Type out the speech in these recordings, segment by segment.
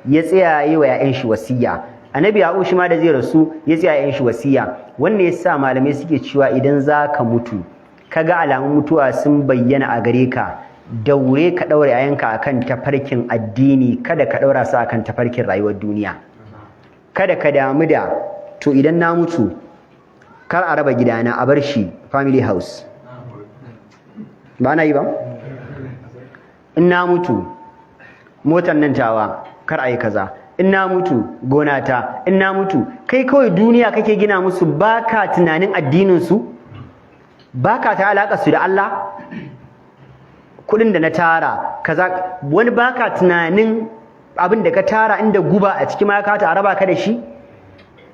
ya tsaya yi wa 'ya'yan shi wasiya. Annabi Yaqub shi ma da zai rasu ya tsaya 'ya'yan shi wasiya. Wannan yasa malamai suke cewa idan zaka mutu kaga alamun mutuwa sun bayyana a gare ka, daure ka daure 'ya'yanka akan tafarkin addini, kada ka daura su akan tafarkin rayuwar duniya. Kada ka damu da to idan na mutu kar a raba gidana a bar shi family house. Ba na yi ba? In na mutu motar nan tawa kar a yi kaza, in na mutu gona ta, in na mutu kai kawai duniya kake gina musu, baka tunanin addinin su, baka ta alaka su da Allah. Kudin da na tara kaza, wani baka tunanin abin da ka tara inda guba a cikin ma ka ta raba ka da shi.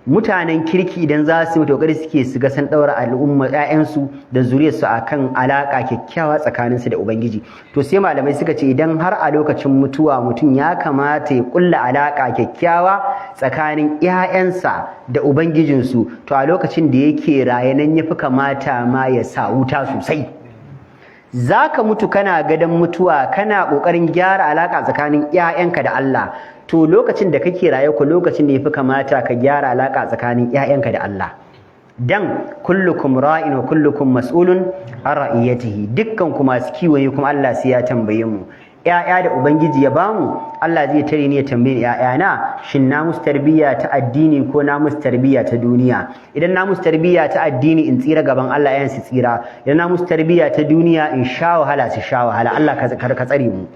Mutanen kirki idan za su mutu kokari suke su ga san daura al'umma ƴaƴansu da zuriyarsu akan alaka kyakkyawa tsakaninsu da Ubangiji. To sai malamai suka ce idan har a lokacin mutuwa mutum ya kamata ya kulla alaka kyakkyawa tsakanin ƴaƴansa da Ubangijinsu, to a lokacin da yake raye nan yafi kamata ma ya sa wuta sosai. Zaka mutu kana gadon mutuwa kana kokarin gyara alaka tsakanin ƴaƴanka da Allah, to lokacin da kake raye ko lokacin da yafi kamata ka gyara alaka tsakanin ƴaƴanka da Allah. Dan kullukum ra'in wa kullukum mas'ulun an ra'iyatihi, dukkan ku masu kiwo ne kuma Allah sai ya tambaye mu. ƴaƴa da Ubangiji ya bamu, Allah zai tare ni ya tambaye ƴaƴana shin na musu tarbiyya ta addini ko na musu tarbiyya ta duniya. Idan na musu tarbiyya ta addini in tsira gaban Allah, ƴaƴan su tsira. Idan na musu tarbiyya ta duniya in sha wahala su sha wahala. Allah ka tsare mu.